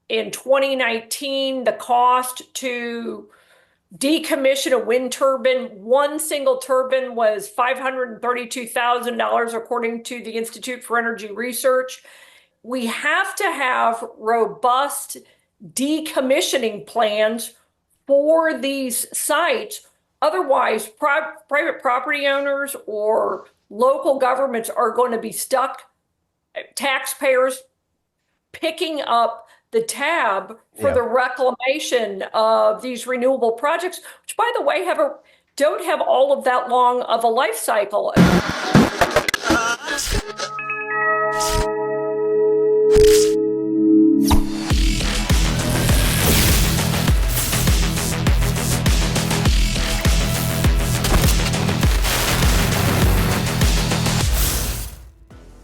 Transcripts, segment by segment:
in 2019, the cost to decommission a wind turbine, one single turbine, was $532,000, according to the Institute for Energy Research. We have to have robust decommissioning plans for these sites. Otherwise, private property owners or local governments are going to be stuck, taxpayers picking up the tab for the reclamation of these renewable projects, which, by the way, don't have all of that long of a life cycle.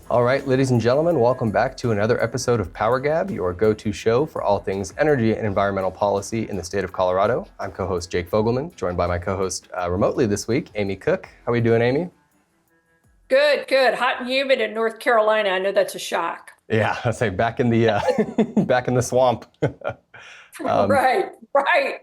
All right, ladies and gentlemen, welcome back to another episode of PowerGab, your go-to show for all things energy and environmental policy in the state of Colorado. I'm co-host Jake Fogleman, joined by my co-host remotely this week, Amy Cooke. How are we doing, Amy? Good, good. Hot and humid in North Carolina. I know that's a shock. Yeah, I say back in the back in the swamp. Right.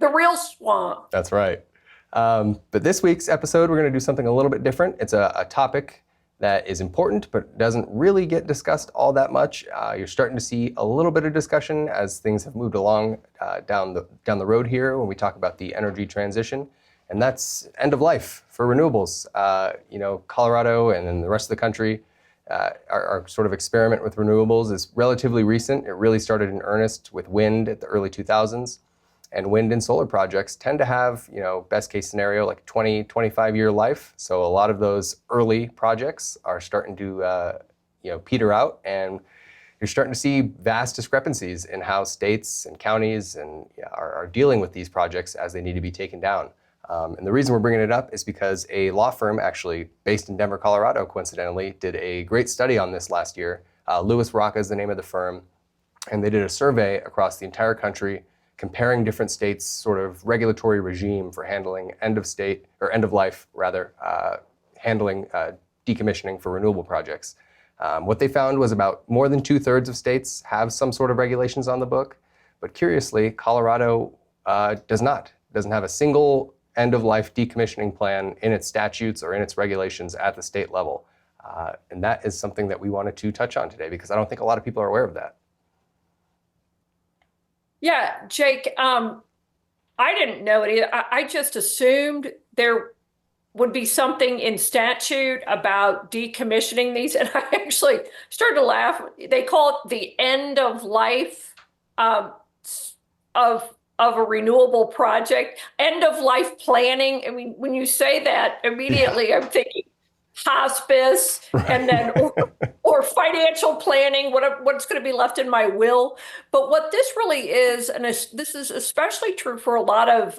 The real swamp. That's right. But this week's episode, we're going to do something a little bit different. It's a topic that is important, but doesn't really get discussed all that much. You're starting to see a little bit of discussion as things have moved along down the road here when we talk about the energy transition, and that's end of life for renewables. Colorado and then the rest of the country, our sort of experiment with renewables is relatively recent. It really started in earnest with wind at the early 2000s. And wind and solar projects tend to have, best case scenario, like 20, 25-year life. So a lot of those early projects are starting to, peter out, and you're starting to see vast discrepancies in how states and counties are dealing with these projects as they need to be taken down. And the reason we're bringing it up is because a law firm actually based in Denver, Colorado, coincidentally, did a great study on this last year. Lewis Rocca is the name of the firm, and they did a survey across the entire country comparing different states' sort of regulatory regime for handling end of life, handling decommissioning for renewable projects. What they found was about more than 2/3 of states have some sort of regulations on the book, but curiously, Colorado doesn't have a single end of life decommissioning plan in its statutes or in its regulations at the state level. And that is something that we wanted to touch on today because I don't think a lot of people are aware of that. Yeah, Jake, I didn't know it either. I just assumed there would be something in statute about decommissioning these, and I actually started to laugh. They call it the end of life of a renewable project, end of life planning. I mean, when you say that, immediately I'm thinking hospice, right. And then or financial planning, what's going to be left in my will. But what this really is, and this is especially true for a lot of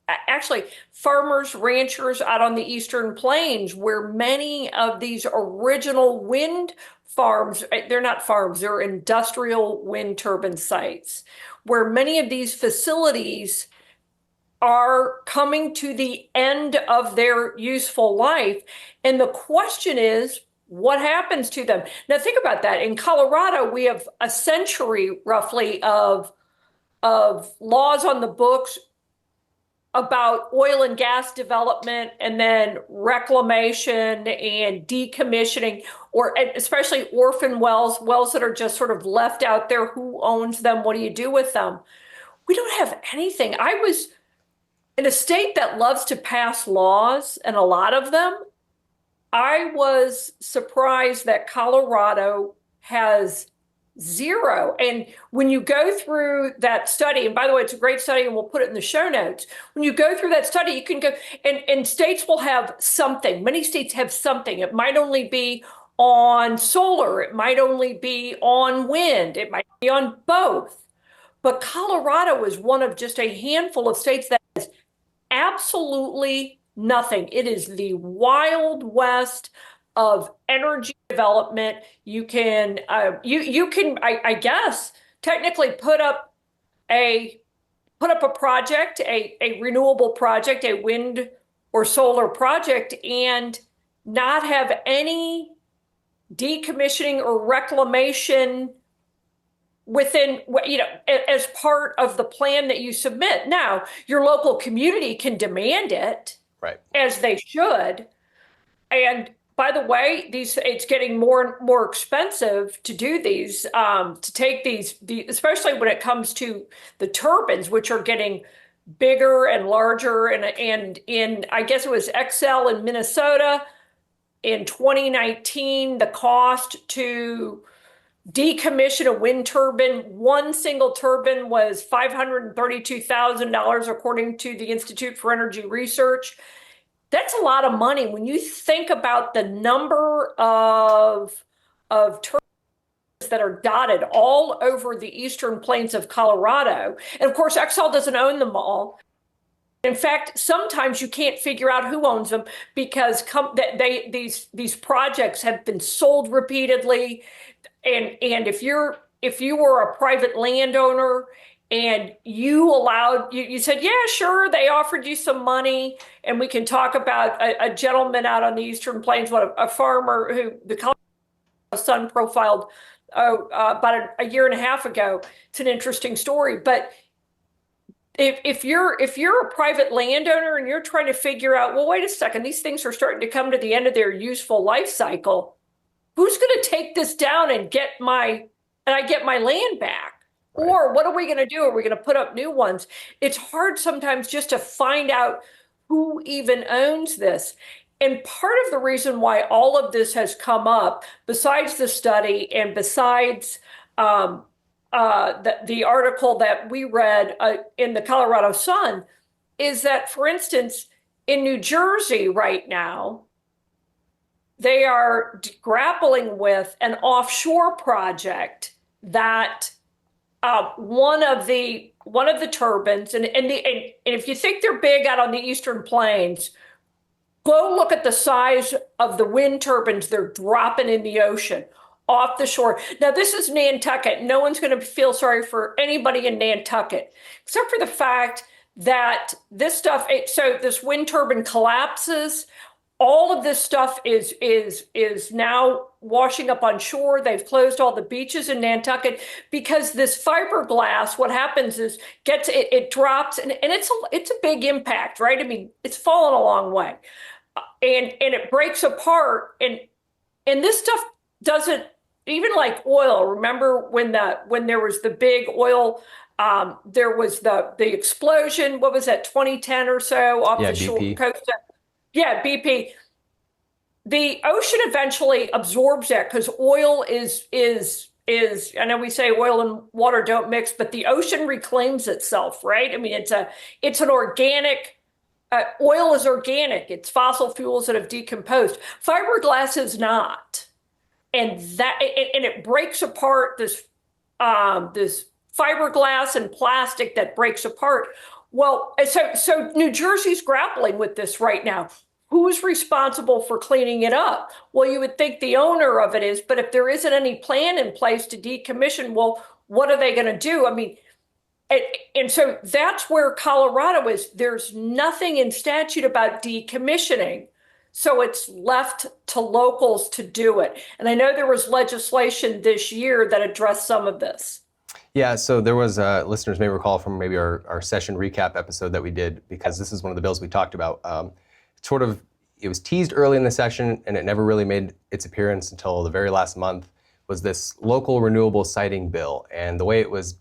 actually farmers, ranchers out on the Eastern Plains, where many of these original wind farms, they're not farms, they're industrial wind turbine sites, where many of these facilities are coming to the end of their useful life. And the question is, what happens to them? Now, think about that. In Colorado, we have a century, roughly, of laws on the books about oil and gas development and then reclamation and decommissioning, or especially orphan wells that are just sort of left out there. Who owns them? What do you do with them? We don't have anything. I was in a state that loves to pass laws, and a lot of them, I was surprised that Colorado has zero. And when you go through that study, and by the way, it's a great study and we'll put it in the show notes. When you go through that study, you can go, and states will have something. Many states have something. It might only be on solar. It might only be on wind. It might be on both. But Colorado is one of just a handful of states that has absolutely nothing. It is the Wild West of energy development. You can, I guess, technically put up a project, a renewable project, a wind or solar project, and not have any decommissioning or reclamation within, as part of the plan that you submit. Now, your local community can demand it, Right. as they should. And by the way, it's getting more and more expensive to do these, to take especially when it comes to the turbines, which are getting bigger and larger. And in, I guess it was Excel in Minnesota in 2019, the cost to decommission a wind turbine, one single turbine, was $532,000, according to the Institute for Energy Research. That's a lot of money when you think about the number of turbines that are dotted all over the eastern plains of Colorado. And of course, Exxon doesn't own them all. In fact, sometimes you can't figure out who owns them because these projects have been sold repeatedly. And if you were a private landowner and you said, yeah, sure, they offered you some money, and we can talk about a gentleman out on the Eastern Plains, a farmer who the Colorado Sun profiled about a year and a half ago. It's an interesting story, but if you're a private landowner and you're trying to figure out, well, wait a second, these things are starting to come to the end of their useful life cycle. Who's going to take this down and I get my land back? Right. Or what are we going to do? Are we going to put up new ones? It's hard sometimes just to find out who even owns this. And part of the reason why all of this has come up, besides the study and besides the article that we read in the Colorado Sun, is that, for instance, in New Jersey right now, they are grappling with an offshore project that one of the turbines, and if you think they're big out on the Eastern Plains, go look at the size of the wind turbines they're dropping in the ocean off the shore. Now, this is Nantucket. No one's going to feel sorry for anybody in Nantucket, except for the fact that this wind turbine collapses. All of this stuff is now washing up on shore. They've closed all the beaches in Nantucket because this fiberglass, what happens is it drops, and it's a big impact, right? I mean, it's fallen a long way. And it breaks apart, and this stuff doesn't, even like oil. Remember when there was the big oil, there was the explosion, what was that, 2010 or so, off the shore coast of, yeah, BP. The ocean eventually absorbs that because oil is, I know we say oil and water don't mix, but the ocean reclaims itself, right? I mean, it's an organic, oil is organic. It's fossil fuels that have decomposed. Fiberglass is not. And it breaks apart, this fiberglass and plastic that breaks apart. Well, so New Jersey's grappling with this right now. Who's responsible for cleaning it up? Well, you would think the owner of it is, but if there isn't any plan in place to decommission, well, what are they going to do? I mean, and so that's where Colorado is. There's nothing in statute about decommissioning. So it's left to locals to do it. And I know there was legislation this year that addressed some of this. Yeah, so there was, listeners may recall from maybe our session recap episode that we did, because this is one of the bills we talked about. It was teased early in the session, and it never really made its appearance until the very last month, was this local renewable siting bill. And the way it was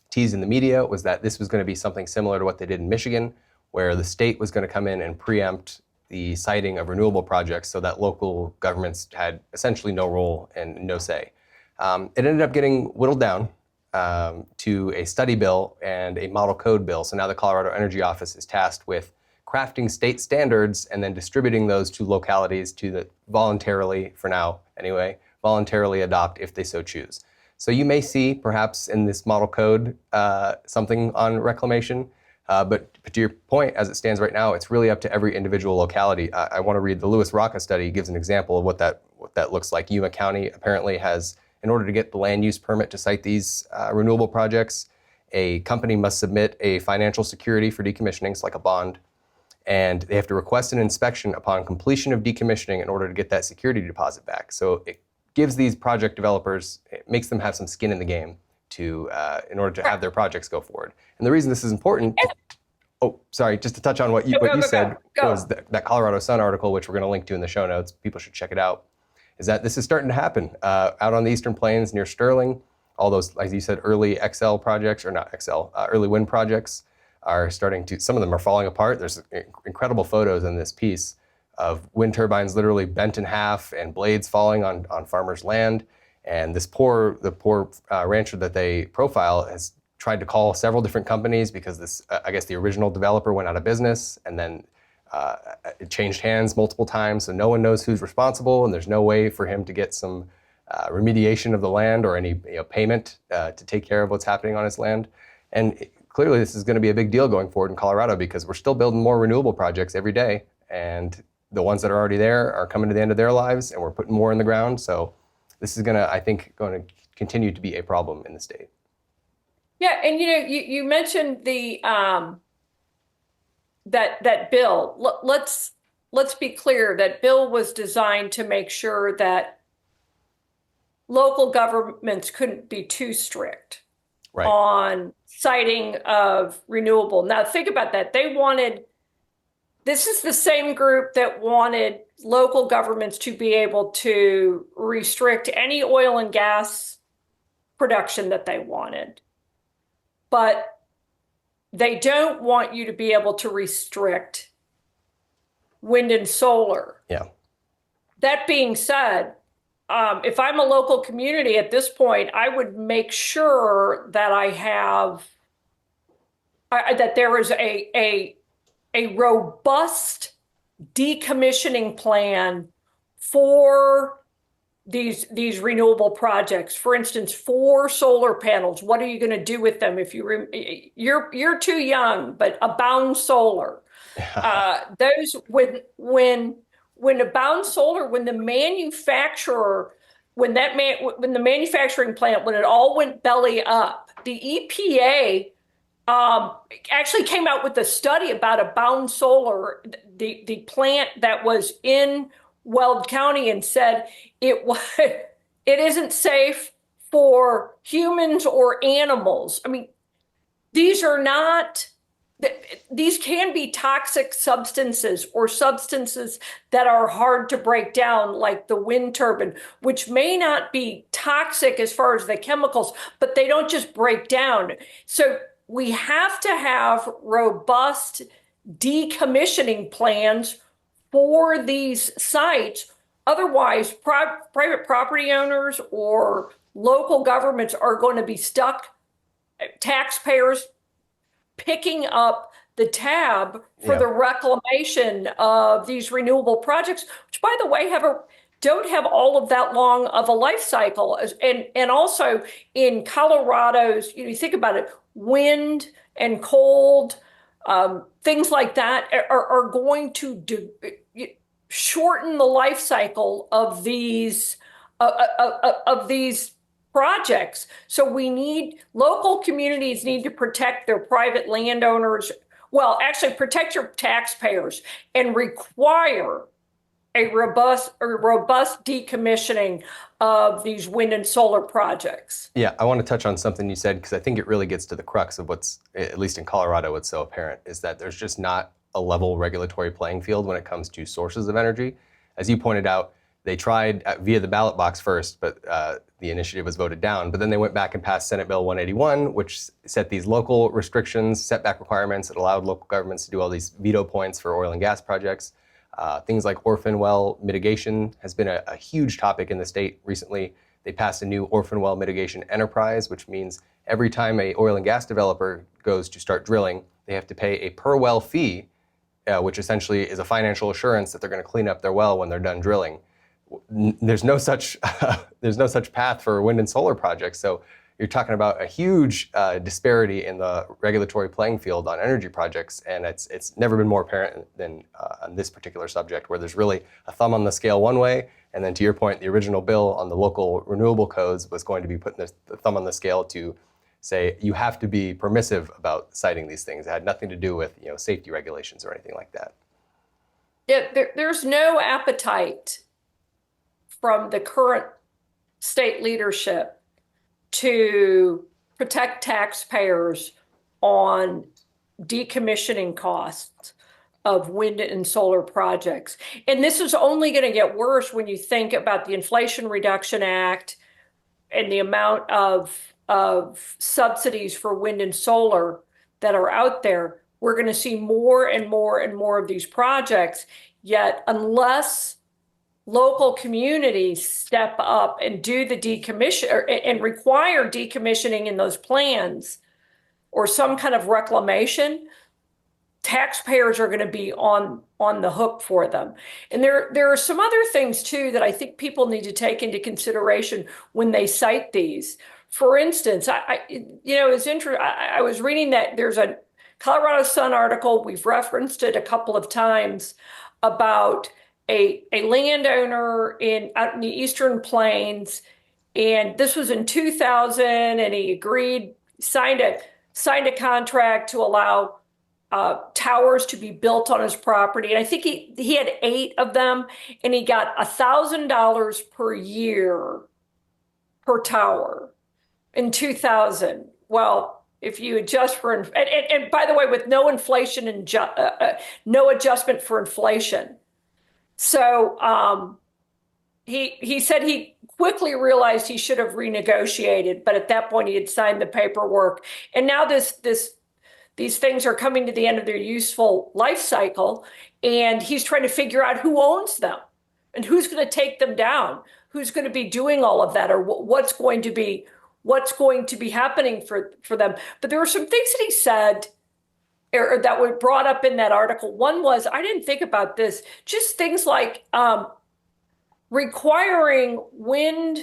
teased in the media was that this was going to be something similar to what they did in Michigan, where the state was going to come in and preempt the siting of renewable projects so that local governments had essentially no role and no say. It ended up getting whittled down to a study bill and a model code bill. So now the Colorado Energy Office is tasked with crafting state standards and then distributing those to localities to voluntarily, for now anyway, voluntarily adopt if they so choose. So you may see perhaps in this model code something on reclamation, but to your point, as it stands right now, it's really up to every individual locality. I want to read the Lewis Rocca study, gives an example of what that looks like. Yuma County apparently has, in order to get the land use permit to site these renewable projects, a company must submit a financial security for decommissioning, it's like a bond, and they have to request an inspection upon completion of decommissioning in order to get that security deposit back. So gives these project developers, it makes them have some skin in the game to in order to have their projects go forward. And the reason this is important, oh, sorry, just to touch on what you said was that Colorado Sun article, which we're going to link to in the show notes, people should check it out, is that this is starting to happen out on the Eastern Plains near Sterling. All those, like you said, early XL projects, or not XL, early wind projects are starting to, some of them are falling apart. There's incredible photos in this piece of wind turbines literally bent in half and blades falling on farmers' land. And the poor rancher that they profile has tried to call several different companies because this, I guess the original developer went out of business, and then it changed hands multiple times. So no one knows who's responsible, and there's no way for him to get some remediation of the land or any payment to take care of what's happening on his land. And clearly this is going to be a big deal going forward in Colorado because we're still building more renewable projects every day. And the ones that are already there are coming to the end of their lives, and we're putting more in the ground. So this is I think, going to continue to be a problem in the state. Yeah, and you mentioned the that bill. Let's be clear, that bill was designed to make sure that local governments couldn't be too strict on siting of renewable. Now think about that. This is the same group that wanted local governments to be able to restrict any oil and gas production that they wanted. But they don't want you to be able to restrict wind and solar. Yeah. That being said, if I'm a local community at this point, I would make sure that that there is a robust decommissioning plan for these renewable projects. For instance, for solar panels, what are you going to do with them if you're too young? But Abound Solar, those when Abound Solar, when the manufacturing plant, when it all went belly up, the EPA actually came out with a study about Abound Solar, the plant that was in Weld County, and said it isn't safe for humans or animals. I mean, these can be toxic substances or substances that are hard to break down, like the wind turbine, which may not be toxic as far as the chemicals, but they don't just break down. So we have to have robust decommissioning plans for these sites. Otherwise, private property owners or local governments are going to be stuck, taxpayers picking up the tab for the reclamation of these renewable projects, which, by the way, don't have all of that long of a life cycle. And also in Colorado's, you think about it, wind and cold, things like that are going to shorten the life cycle of these projects. So local communities need to protect their private landowners. Well, actually protect your taxpayers and require a robust decommissioning of these wind and solar projects. Yeah, I want to touch on something you said, because I think it really gets to the crux of what's, at least in Colorado, what's so apparent, is that there's just not a level regulatory playing field when it comes to sources of energy. As you pointed out, they tried via the ballot box first, but the initiative was voted down. But then they went back and passed Senate Bill 181, which set these local restrictions, setback requirements that allowed local governments to do all these veto points for oil and gas projects. Things like orphan well mitigation has been a huge topic in the state recently. They passed a new orphan well mitigation enterprise, which means every time a oil and gas developer goes to start drilling, they have to pay a per well fee, which essentially is a financial assurance that they're going to clean up their well when they're done drilling. There's no such path for wind and solar projects. So you're talking about a huge disparity in the regulatory playing field on energy projects, and it's never been more apparent than on this particular subject, where there's really a thumb on the scale one way, and then to your point, the original bill on the local renewable codes was going to be putting the thumb on the scale to say you have to be permissive about citing these things. It had nothing to do with safety regulations or anything like that. Yeah, there's no appetite from the current state leadership to protect taxpayers on decommissioning costs of wind and solar projects. And this is only going to get worse when you think about the Inflation Reduction Act and the amount of subsidies for wind and solar that are out there. We're going to see more and more and more of these projects. Yet, unless local communities step up and do the decommission and require decommissioning in those plans or some kind of reclamation, taxpayers are going to be on the hook for them. And there are some other things too that I think people need to take into consideration when they cite these. For instance, it's interesting. I was reading that there's a Colorado Sun article, we've referenced it a couple of times, about a landowner out in the Eastern Plains, and this was in 2000, and he signed a contract to allow towers to be built on his property. And I think he had 8 of them, and he got $1,000 per year per tower in 2000. Well, if you adjust for, and by the way, with no inflation and no adjustment for inflation. So he said he quickly realized he should have renegotiated, but at that point he had signed the paperwork. And now these things are coming to the end of their useful life cycle, and he's trying to figure out who owns them and who's going to take them down, who's going to be doing all of that, or what's going to be happening for them. But there were some things that he said or that were brought up in that article. One was, I didn't think about this, just things like requiring wind,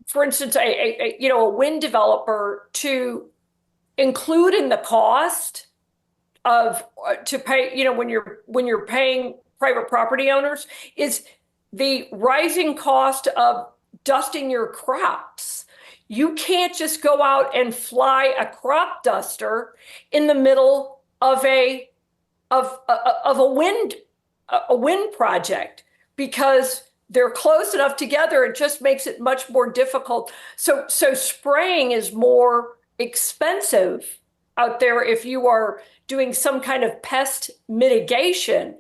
for instance, a wind developer to include in the cost of to pay, when you're paying private property owners, is the rising cost of dusting your crops. You can't just go out and fly a crop duster in the middle of a wind project, because they're close enough together. It just makes it much more difficult. So spraying is more expensive out there if you are doing some kind of pest mitigation.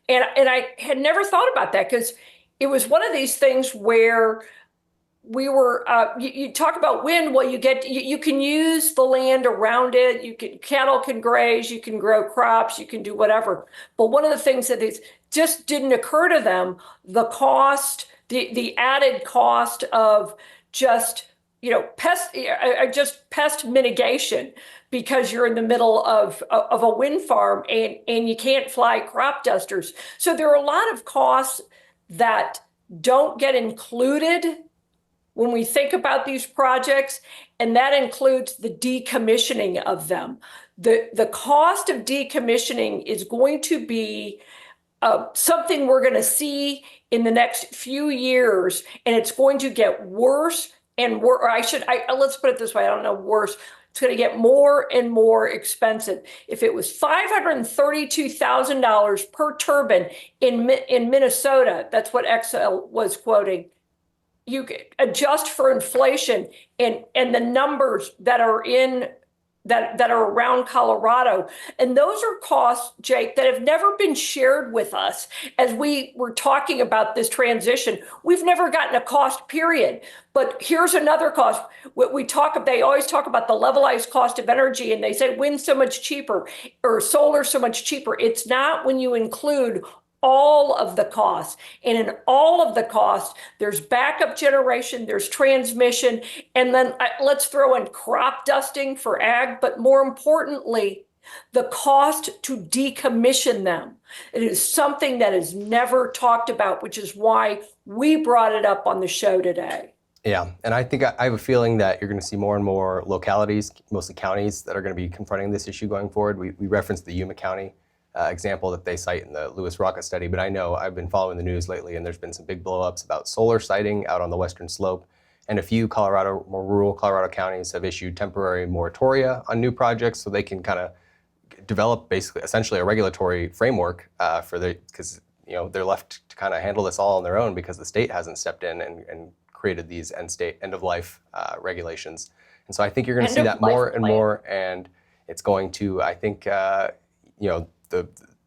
And I had never thought about that, because it was one of these things where we were, you talk about wind, well, you can use the land around it. Cattle can graze, you can grow crops, you can do whatever. But one of the things that just didn't occur to them, the cost, the added cost of just pest mitigation, because you're in the middle of a wind farm and you can't fly crop dusters. So there are a lot of costs that don't get included when we think about these projects, and that includes the decommissioning of them. The cost of decommissioning is going to be something we're going to see in the next few years, and it's going to get worse and worse. Let's put it this way, I don't know, worse. It's going to get more and more expensive. If it was $532,000 per turbine in Minnesota, that's what Excel was quoting. You adjust for inflation and the numbers that are around Colorado. And those are costs, Jake, that have never been shared with us as we were talking about this transition. We've never gotten a cost, period. But here's another cost. They always talk about the levelized cost of energy, and they say wind's so much cheaper or solar so much cheaper. It's not when you include all of the costs. And in all of the costs, there's backup generation, there's transmission, and then let's throw in crop dusting for ag, but more importantly, the cost to decommission them. It is something that is never talked about, which is why we brought it up on the show today. Yeah, and I think I have a feeling that you're going to see more and more localities, mostly counties, that are going to be confronting this issue going forward. We referenced the Yuma County example that they cite in the Lewis Rocket study, but I know I've been following the news lately, and there's been some big blowups about solar siting out on the western slope, and a few more rural Colorado counties have issued temporary moratoria on new projects so they can kind of develop essentially a regulatory framework because they're left to kind of handle this all on their own because the state hasn't stepped in and created these end of life regulations. And so I think you're going to see End that of life more and plan. more, and it's going to, I think, the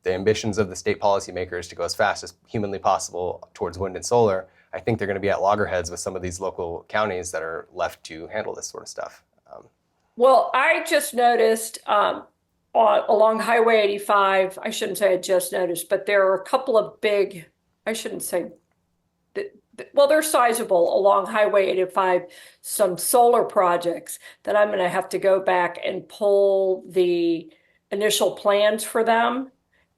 ambitions of the state policymakers to go as fast as humanly possible towards wind and solar. I think they're going to be at loggerheads with some of these local counties that are left to handle this sort of stuff. Well, I just noticed along Highway 85, I shouldn't say I just noticed, but there are a couple of big, I shouldn't say, well, they're sizable along Highway 85, some solar projects that I'm going to have to go back and pull the initial plans for them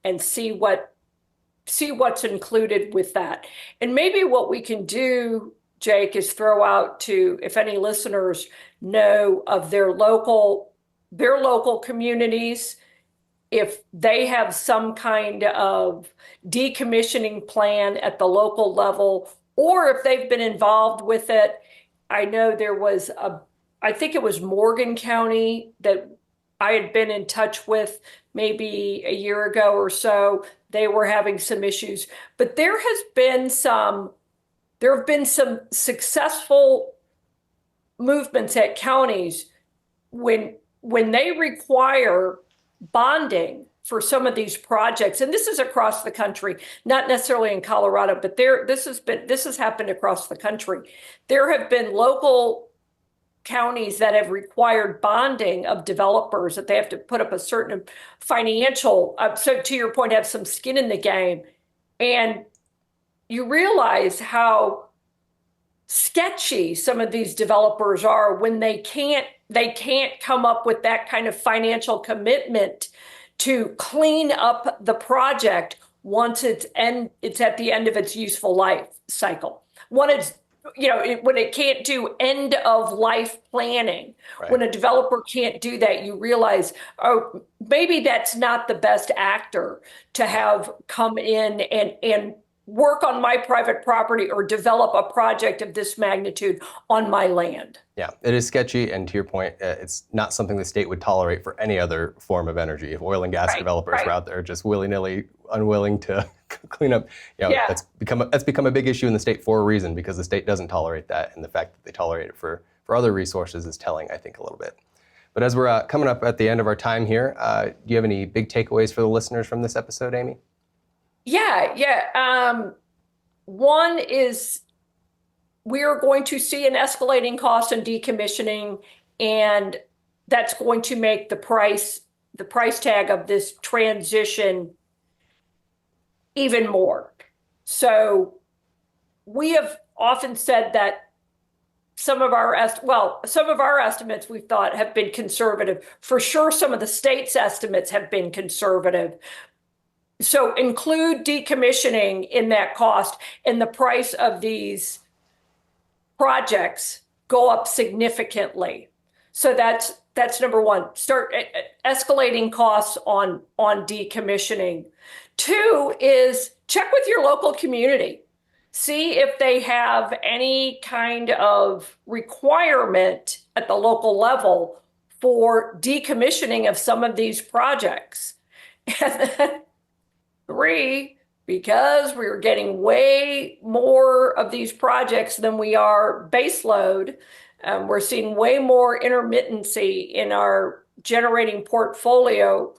and see what's included with that. And maybe what we can do, Jake, is throw out to, if any listeners know of their local communities, if they have some kind of decommissioning plan at the local level, or if they've been involved with it. I know there was I think it was Morgan County that I had been in touch with maybe a year ago or so. They were having some issues, but there have been some successful movements at counties when they require bonding for some of these projects, and this is across the country, not necessarily in Colorado, but this has happened across the country. There have been local counties that have required bonding of developers, that they have to put up a certain financial, so to your point, have some skin in the game. And you realize how sketchy some of these developers are when they can't come up with that kind of financial commitment to clean up the project once it's at the end of its useful life cycle. When it can't do end of life planning, right. When a developer can't do that, you realize, oh, maybe that's not the best actor to have come in and work on my private property or develop a project of this magnitude on my land. Yeah, it is sketchy, and to your point, it's not something the state would tolerate for any other form of energy. If oil and gas developers were out there just willy-nilly unwilling to clean up, that's become a big issue in the state for a reason, because the state doesn't tolerate that, and the fact that they tolerate it for other resources is telling, I think, a little bit. But as we're coming up at the end of our time here, do you have any big takeaways for the listeners from this episode, Amy? Yeah. One is we are going to see an escalating cost in decommissioning, and that's going to make the price tag of this transition even more. So we have often said that some of our estimates we've thought have been conservative. For sure, some of the state's estimates have been conservative. So include decommissioning in that cost, and the price of these projects go up significantly. So that's number one. Start escalating costs on decommissioning. Two is check with your local community. See if they have any kind of requirement at the local level for decommissioning of some of these projects. And then three, because we're getting way more of these projects than we are baseload, we're seeing way more intermittency in our generating portfolio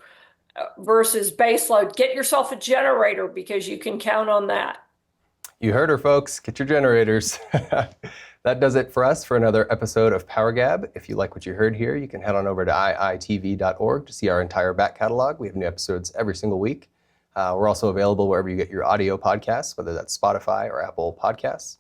versus baseload. Get yourself a generator, because you can count on that. You heard her, folks. Get your generators. That does it for us for another episode of PowerGab. If you like what you heard here, you can head on over to iitv.org to see our entire back catalog. We have new episodes every single week. We're also available wherever you get your audio podcasts, whether that's Spotify or Apple Podcasts.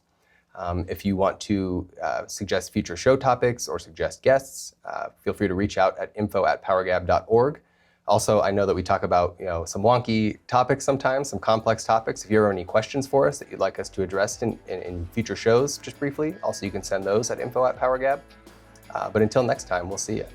If you want to suggest future show topics or suggest guests, feel free to reach out at info@powergab.org. Also, I know that we talk about some wonky topics sometimes, some complex topics. If you have any questions for us that you'd like us to address in future shows, just briefly, also you can send those at info@powergab. But until next time, we'll see you.